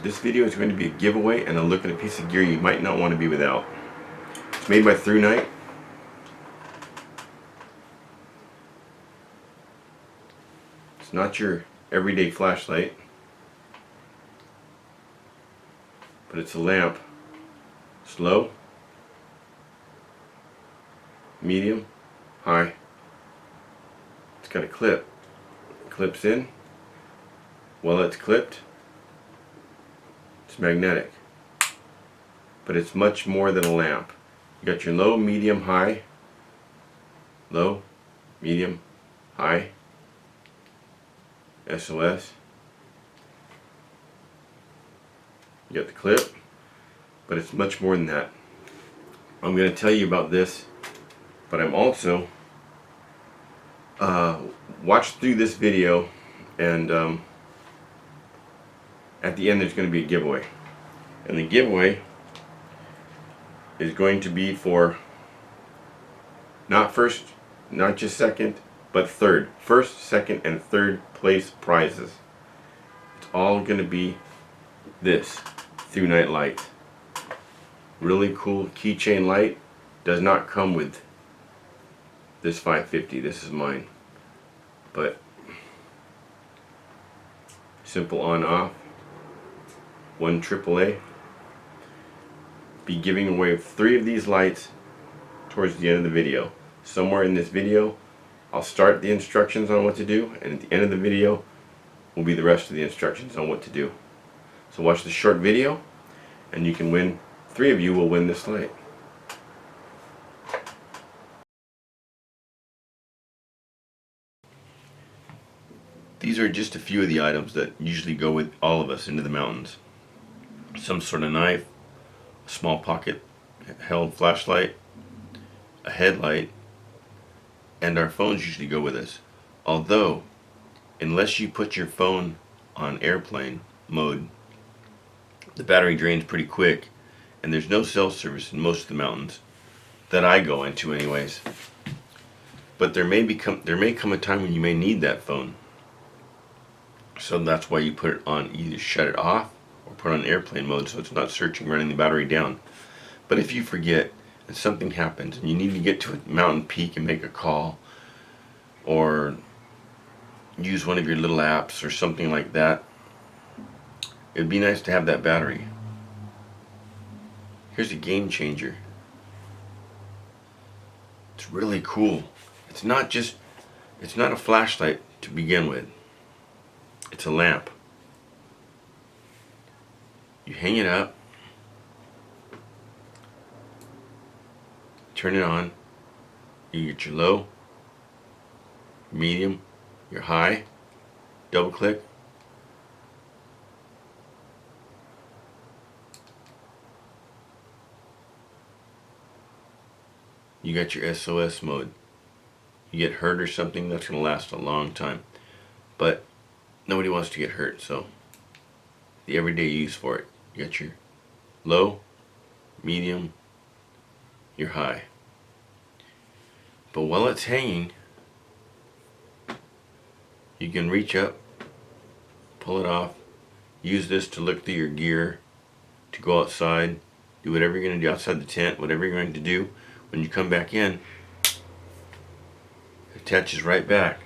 This video is going to be a giveaway and a look at a piece of gear you might not want to be without. It's made by ThruNite. It's not your everyday flashlight, but it's a lamp. It's low, medium, high. It's got a clip. It clips in. While it's clipped, it's magnetic. But it's much more than a lamp. You got your low, medium, high. Low, medium, high. SOS. You got the clip, but it's much more than that. I'm going to tell you about this, but I'm also watch through this video, and at the end there's going to be a giveaway, and the giveaway is going to be for not first, not just second, but third. First, second, and third place prizes. It's all going to be this ThruNite light. Really cool keychain light. Does not come with this 550. This is mine. But simple on off. 1 AAA. Be giving away 3 of these lights towards the end of the video. Somewhere in this video I'll start the instructions on what to do, and at the end of the video will be the rest of the instructions on what to do. So watch the short video and you can win. 3 of you will win this light. These are just a few of the items that usually go with all of us into the mountains. Some sort of knife, a small pocket held flashlight, a headlight, and our phones usually go with us. Although, unless you put your phone on airplane mode, the battery drains pretty quick, and there's no cell service in most of the mountains that I go into anyways. But there may come a time when you may need that phone. So that's why you put it on, either shut it off or put it on airplane mode so it's not searching, running the battery down. But if you forget and something happens and you need to get to a mountain peak and make a call, or use one of your little apps or something like that, it'd be nice to have that battery. Here's a game changer. It's really cool. It's not a flashlight to begin with. It's a lamp. You hang it up, turn it on, you get your low, medium, your high, double click, you got your SOS mode. You get hurt or something, that's going to last a long time, but nobody wants to get hurt, so the everyday use for it. You got your low, medium, your high. But while it's hanging, you can reach up, pull it off, use this to look through your gear, to go outside, do whatever you're going to do outside the tent, whatever you're going to do. When you come back in, it attaches right back.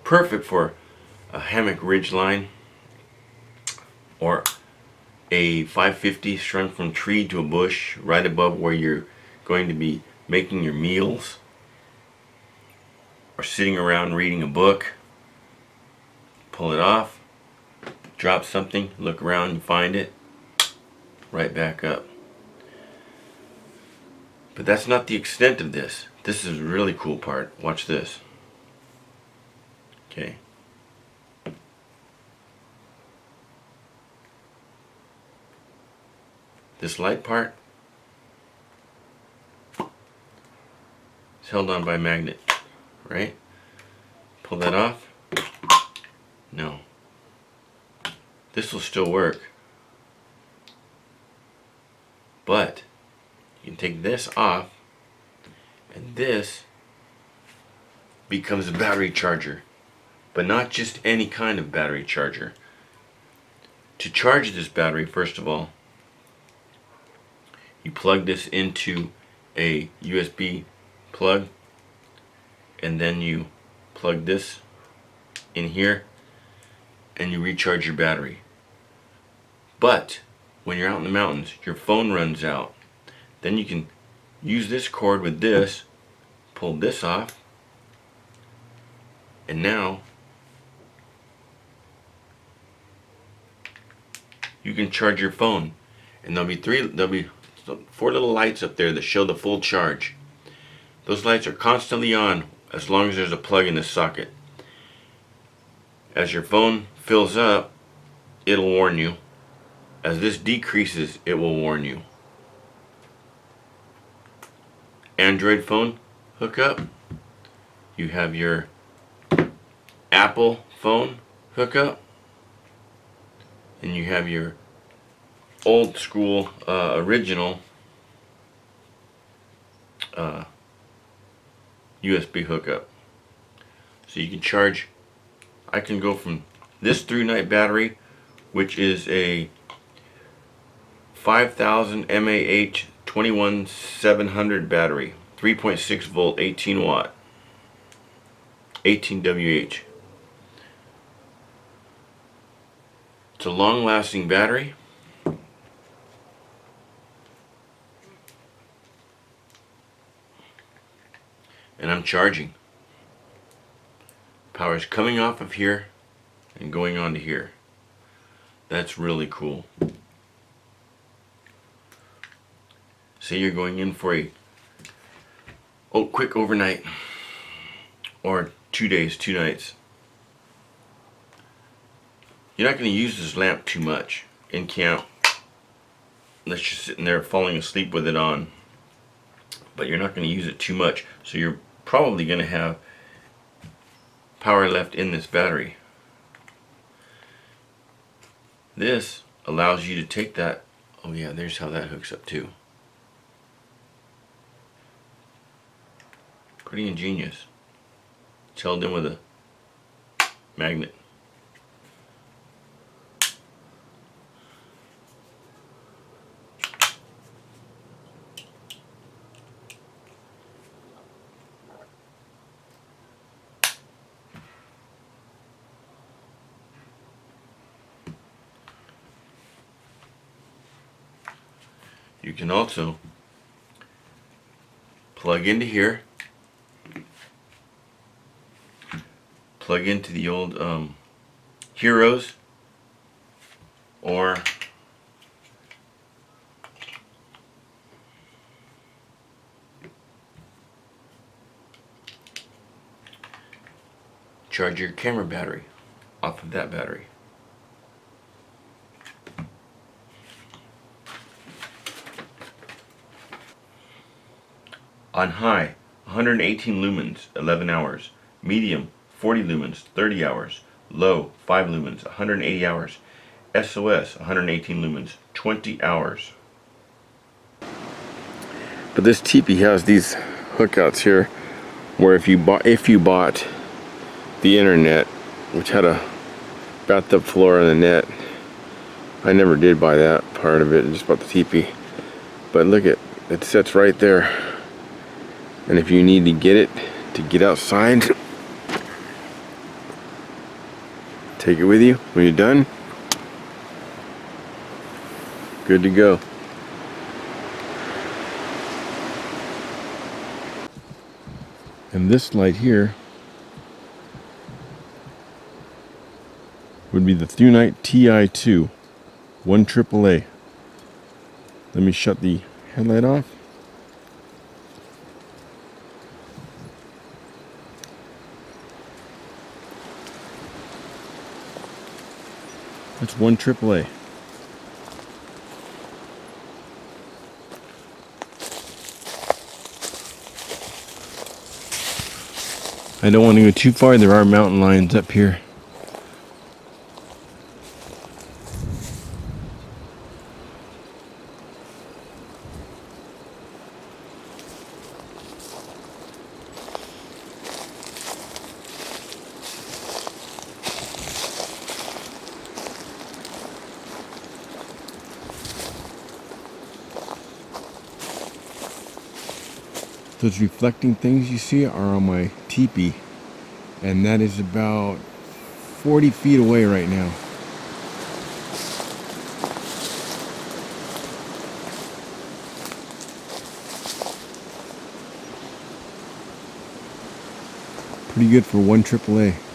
Perfect for a hammock ridge line, or a 550 strung from tree to a bush right above where you're going to be making your meals, or sitting around reading a book. Pull it off, drop something, look around and find it, right back up. But that's not the extent of this. This is a really cool part. Watch this. Okay. This light part is held on by a magnet, right? Pull that off. No. This will still work. But you can take this off, and this becomes a battery charger. But not just any kind of battery charger. To charge this battery, first of all, you plug this into a USB plug, and then you plug this in here and you recharge your battery. But when you're out in the mountains, your phone runs out. Then you can use this cord with this, pull this off, and now you can charge your phone. And there'll be 4 little lights up there that show the full charge. Those lights are constantly on as long as there's a plug in the socket. As your phone fills up, it'll warn you. As this decreases, it will warn you. Android phone hookup. You have your Apple phone hookup. And you have your old school, original USB hookup. So you can charge. I can go from this ThruNite battery, which is a 5000 mAh 21700 battery, 3.6 volt, 18 watt, 18 WH. It's a long-lasting battery. And I'm charging. Power is coming off of here and going on to here. That's really cool. Say you're going in for a quick overnight, or 2 days, 2 nights. You're not going to use this lamp too much in camp unless you're sitting there falling asleep with it on. But you're not going to use it too much, so you're probably going to have power left in this battery. This allows you to take that. Oh yeah, there's how that hooks up too. Pretty ingenious. It's held in with a magnet. You can also plug into here, plug into the old Heroes, or charge your camera battery off of that battery. On high, 118 lumens, 11 hours. Medium, 40 lumens, 30 hours. Low, 5 lumens, 180 hours. SOS, 118 lumens, 20 hours. But this teepee has these hookouts here, where if you bought the internet, which had a bathtub floor and a net, I never did buy that part of it, I just bought the teepee. But look at it, sits right there. And if you need to get it to get outside, take it with you when you're done. Good to go. And this light here would be the ThruNite TS2 1 AAA. Let me shut the headlight off. That's 1 AAA. I don't want to go too far. There are mountain lions up here. Those reflecting things you see are on my teepee, and that is about 40 feet away right now. Pretty good for 1 AAA.